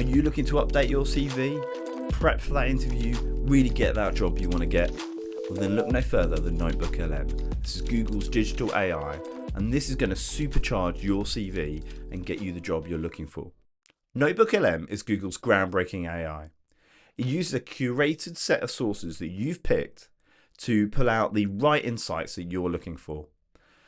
Are you looking to update your CV, prep for that interview, really get that job you want to get? Well, then look no further than NotebookLM. This is Google's digital AI, and this is going to supercharge your CV and get you the job you're looking for. NotebookLM is Google's groundbreaking AI. It uses a curated set of sources that you've picked to pull out the right insights that you're looking for.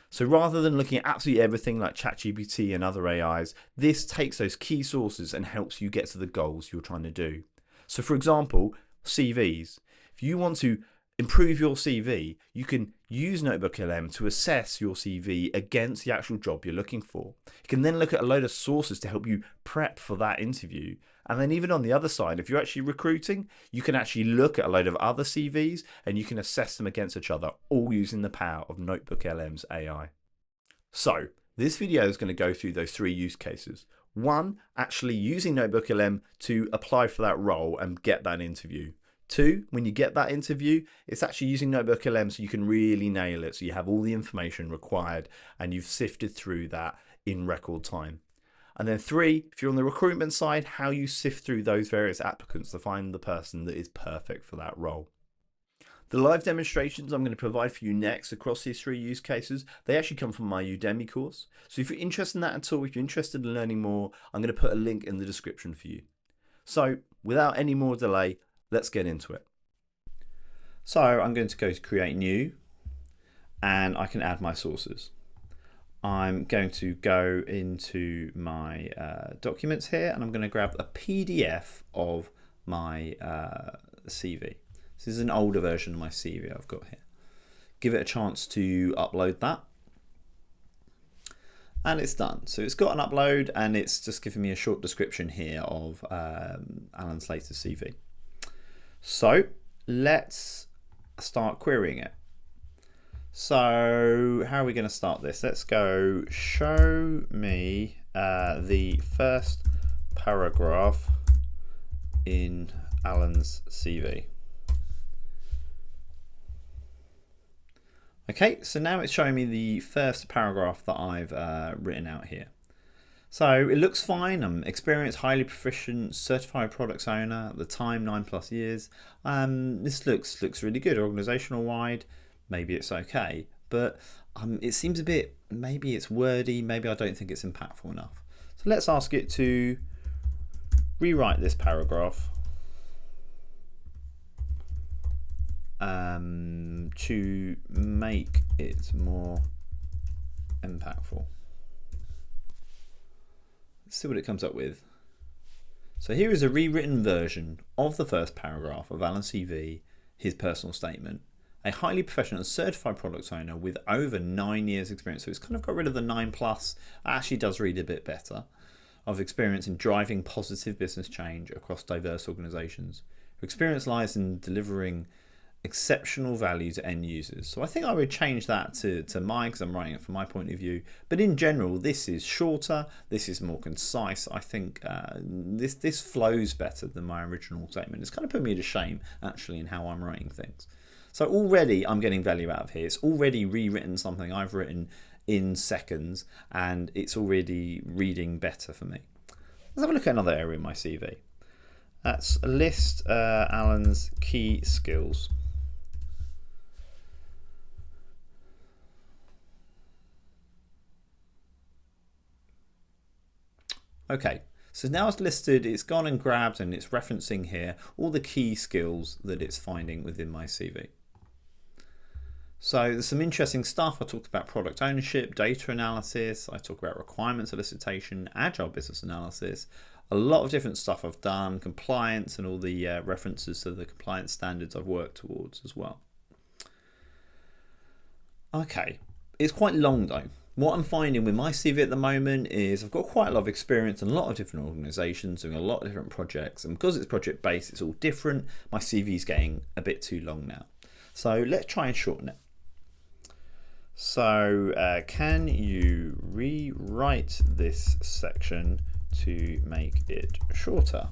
So rather than looking at absolutely everything like ChatGPT and other AIs, this takes those key sources and helps you get to the goals you're trying to do. So for example, CVs. If you want to improve your CV, you can use NotebookLM to assess your CV against the actual job you're looking for. You can then look at a load of sources to help you prep for that interview. And then even on the other side, if you're actually recruiting, you can actually look at a load of other CVs and you can assess them against each other, all using the power of NotebookLM's AI. So this video is going to go through those three use cases. One, actually using NotebookLM to apply for that role and get that interview. Two, when you get that interview, it's actually using NotebookLM so you can really nail it, so you have all the information required and you've sifted through that in record time. And then three, if you're on the recruitment side, how you sift through those various applicants to find the person that is perfect for that role. The live demonstrations I'm going to provide for you next across these three use cases, they actually come from my Udemy course. So if you're interested in that at all, if you're interested in learning more, I'm going to put a link in the description for you. So without any more delay, let's get into it. So I'm going to go to create new and I can add my sources. I'm going to go into my documents here and I'm going to grab a PDF of my CV. This is an older version of my CV I've got here. Give it a chance to upload that. And it's done. So it's got an upload and it's just giving me a short description here of Alan's latest CV. So let's start querying it. So how are we going to start this? Let's go show me the first paragraph in Alan's CV. Okay, so now it's showing me the first paragraph that I've written out here. So it looks fine. I'm experienced, highly proficient, certified products owner. At the time, 9+ years. This looks really good. Organizational wide. Maybe it's okay, but it seems a bit, maybe it's wordy, maybe I don't think it's impactful enough. So let's ask it to rewrite this paragraph to make it more impactful. Let's see what it comes up with. So here is a rewritten version of the first paragraph of Alan's CV, his personal statement. A highly professional and certified product owner with over 9 years experience. So it's kind of got rid of the 9+. It actually does read a bit better. Of experience in driving positive business change across diverse organizations. Her experience lies in delivering exceptional value to end users. So I think I would change that to mine because I'm writing it from my point of view. But in general, this is shorter. This is more concise. I think this flows better than my original statement. It's kind of put me to shame actually in how I'm writing things. So already I'm getting value out of here. It's already rewritten something I've written in seconds and it's already reading better for me. Let's have a look at another area in my CV. Let's list Alan's key skills. Okay, so now it's listed, it's gone and grabbed and it's referencing here all the key skills that it's finding within my CV. So there's some interesting stuff. I talked about product ownership, data analysis. I talk about requirements elicitation, agile business analysis, a lot of different stuff I've done, compliance and all the references to the compliance standards I've worked towards as well. Okay, it's quite long though. What I'm finding with my CV at the moment is I've got quite a lot of experience in a lot of different organizations, doing a lot of different projects. And because it's project based, it's all different. My CV is getting a bit too long now. So let's try and shorten it. So can you rewrite this section to make it shorter?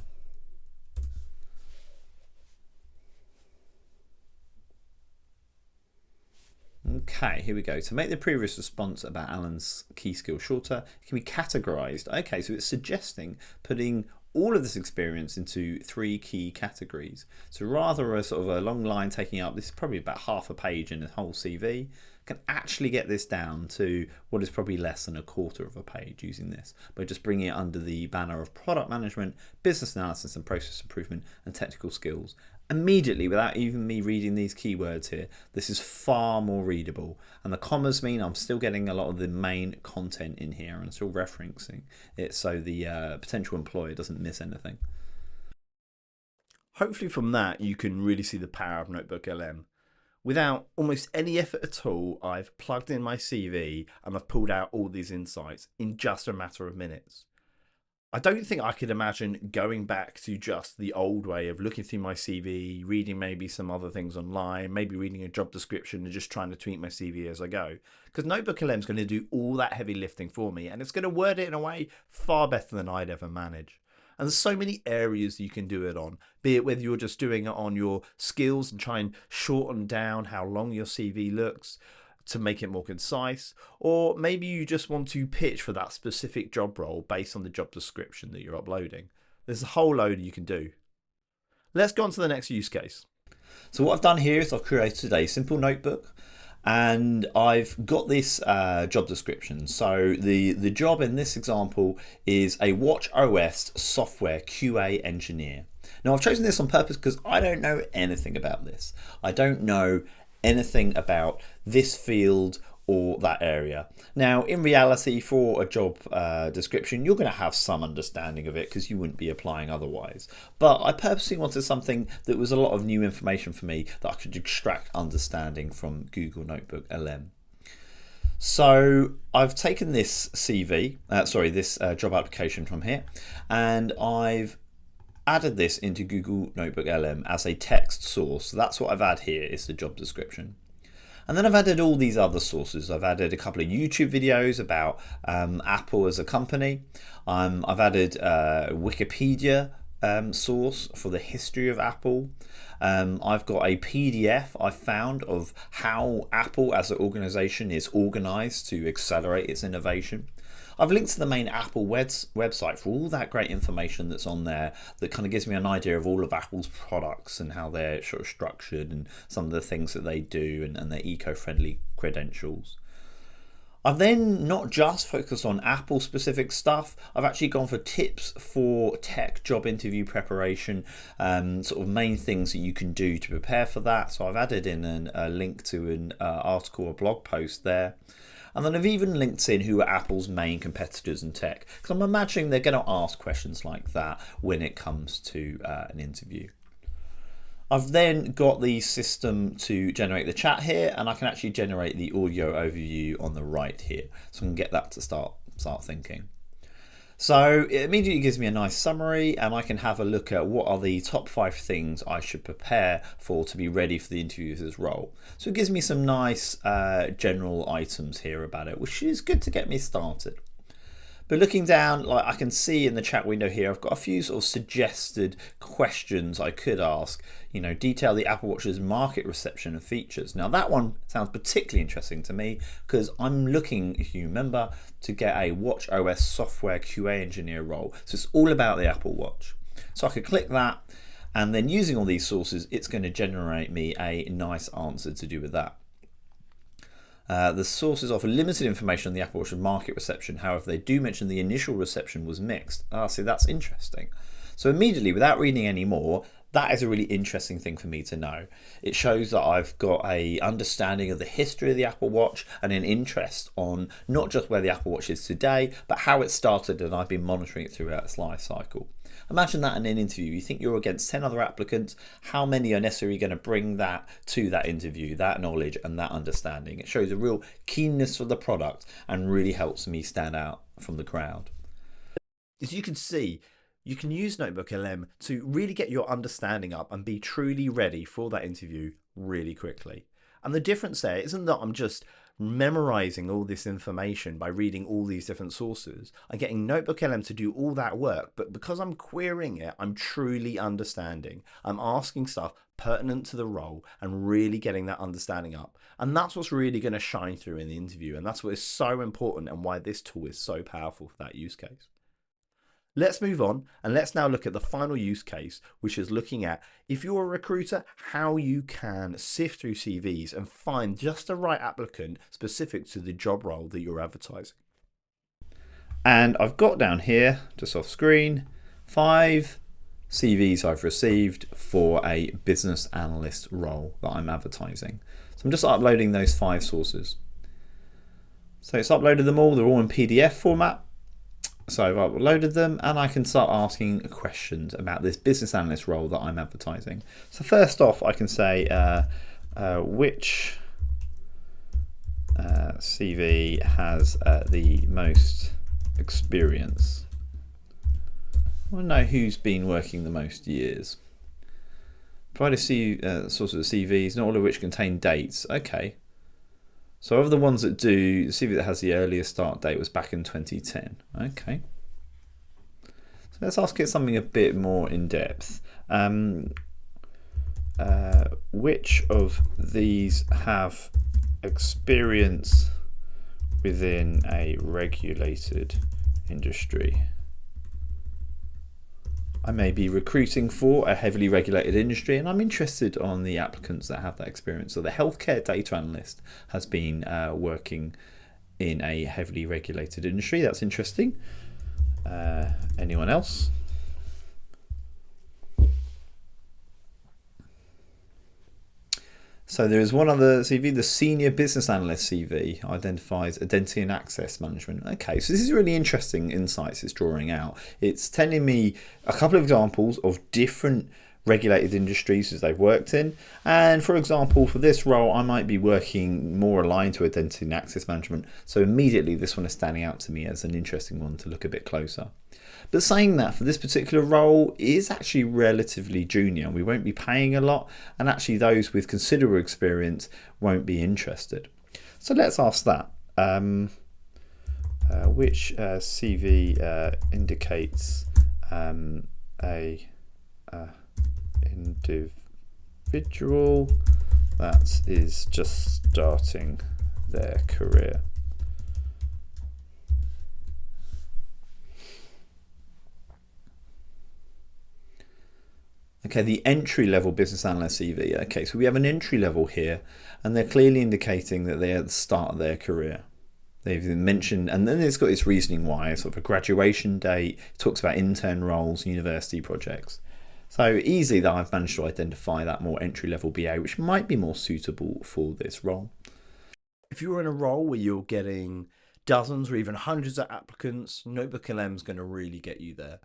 Okay, here we go. To make the previous response about Alan's key skill shorter, it can be categorized. Okay, so it's suggesting putting all of this experience into three key categories. So rather a sort of a long line taking up, this is probably about half a page in a whole CV, can actually get this down to what is probably less than a quarter of a page using this by just bringing it under the banner of product management, business analysis and process improvement and technical skills. Immediately, without even me reading these keywords here, this is far more readable, and the commas mean I'm still getting a lot of the main content in here and still referencing it so the potential employer doesn't miss anything. Hopefully from that you can really see the power of NotebookLM. Without almost any effort at all, I've plugged in my CV and I've pulled out all these insights in just a matter of minutes. I don't think I could imagine going back to just the old way of looking through my CV, reading maybe some other things online, maybe reading a job description and just trying to tweak my CV as I go. Because NotebookLM is going to do all that heavy lifting for me, and it's going to word it in a way far better than I'd ever manage. And there's so many areas you can do it on, be it whether you're just doing it on your skills and try and shorten down how long your CV looks to make it more concise, or maybe you just want to pitch for that specific job role based on the job description that you're uploading. There's a whole load you can do. Let's go on to the next use case. So what I've done here is I've created a simple notebook and I've got this job description. So the job in this example is a Watch OS software QA engineer. Now I've chosen this on purpose because I don't know anything about this. I don't know anything about this field or that area. Now, in reality, for a job description, you're going to have some understanding of it because you wouldn't be applying otherwise. But I purposely wanted something that was a lot of new information for me that I could extract understanding from Google Notebook LM. So I've taken this CV, this job application from here, and I've added this into Google Notebook LM as a text source. So that's what I've added here is the job description. And then I've added all these other sources. I've added a couple of YouTube videos about Apple as a company. I've added a Wikipedia source for the history of Apple. I've got a PDF I found of how Apple as an organization is organized to accelerate its innovation. I've linked to the main Apple website for all that great information that's on there that kind of gives me an idea of all of Apple's products and how they're sort of structured and some of the things that they do and their eco-friendly credentials. I've then not just focused on Apple specific stuff, I've actually gone for tips for tech job interview preparation, sort of main things that you can do to prepare for that. So I've added in a link to an article or blog post there. And then I've even linked in who are Apple's main competitors in tech, because I'm imagining they're going to ask questions like that when it comes to an interview. I've then got the system to generate the chat here, and I can actually generate the audio overview on the right here. So I can get that to start thinking. So it immediately gives me a nice summary, and I can have a look at what are the top 5 things I should prepare for to be ready for the interview for this role. So it gives me some nice general items here about it, which is good to get me started. But looking down, like I can see in the chat window here, I've got a few sort of suggested questions I could ask. You know, detail the Apple Watch's market reception and features. Now that one sounds particularly interesting to me because I'm looking, if you remember, to get a Watch OS software QA engineer role. So it's all about the Apple Watch. So I could click that, and then using all these sources, it's going to generate me a nice answer to do with that. The sources offer limited information on the Apple Watch's market reception. However, they do mention the initial reception was mixed. See, that's interesting. So immediately, without reading any more, that is a really interesting thing for me to know. It shows that I've got a understanding of the history of the Apple Watch and an interest on not just where the Apple Watch is today, but how it started, and I've been monitoring it throughout its life cycle. Imagine that in an interview. You think you're against 10 other applicants. How many are necessarily going to bring that to that interview, that knowledge and that understanding? It shows a real keenness for the product and really helps me stand out from the crowd. As you can see, you can use NotebookLM to really get your understanding up and be truly ready for that interview really quickly. And the difference there isn't that I'm just memorizing all this information by reading all these different sources. I'm getting NotebookLM to do all that work, but because I'm querying it, I'm truly understanding. I'm asking stuff pertinent to the role and really getting that understanding up. And that's what's really going to shine through in the interview. And that's what is so important and why this tool is so powerful for that use case. Let's move on and let's now look at the final use case, which is looking at, if you're a recruiter, how you can sift through CVs and find just the right applicant specific to the job role that you're advertising. And I've got down here, just off screen, 5 CVs I've received for a business analyst role that I'm advertising. So I'm just uploading those 5 sources. So it's uploaded them all, they're all in PDF format. So I've uploaded them and I can start asking questions about this business analyst role that I'm advertising. So first off, I can say which CV has the most experience. I want to know who's been working the most years. Provide a source of the CVs, not all of which contain dates. Okay. So of the ones that do, the CV that has the earliest start date was back in 2010. Okay. So let's ask it something a bit more in depth. Which of these have experience within a regulated industry? I may be recruiting for a heavily regulated industry and I'm interested on the applicants that have that experience. So the healthcare data analyst has been working in a heavily regulated industry. That's interesting. Anyone else? So there is one other CV, the senior business analyst CV identifies identity and access management. Okay, so this is really interesting insights it's drawing out. It's telling me a couple of examples of different regulated industries as they've worked in. And for example, for this role, I might be working more aligned to identity and access management. So immediately this one is standing out to me as an interesting one to look a bit closer. But saying that, for this particular role is actually relatively junior. We won't be paying a lot, and actually those with considerable experience won't be interested. So let's ask that. Which CV indicates a individual that is just starting their career? Okay, the entry-level business analyst CV. Okay, so we have an entry level here, and they're clearly indicating that they're at the start of their career. They've mentioned, and then it's got its reasoning why, sort of a graduation date, it talks about intern roles, university projects. So easily that I've managed to identify that more entry-level BA, which might be more suitable for this role. If you're in a role where you're getting dozens or even hundreds of applicants, NotebookLM is going to really get you there.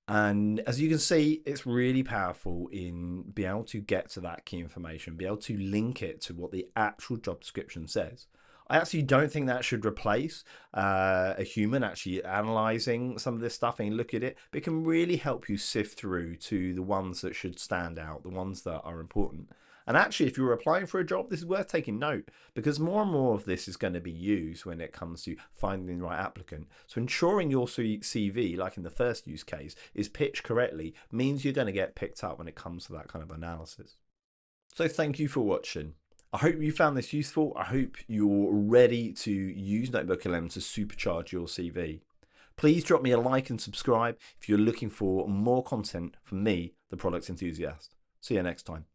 And as you can see, it's really powerful in being able to get to that key information, be able to link it to what the actual job description says. I actually don't think that should replace a human actually analyzing some of this stuff and look at it, but it can really help you sift through to the ones that should stand out, the ones that are important. And actually, if you're applying for a job, this is worth taking note, because more and more of this is going to be used when it comes to finding the right applicant. So ensuring your CV, like in the first use case, is pitched correctly means you're going to get picked up when it comes to that kind of analysis. So thank you for watching. I hope you found this useful. I hope you're ready to use NotebookLM to supercharge your CV. Please drop me a like and subscribe if you're looking for more content from me, the product enthusiast. See you next time.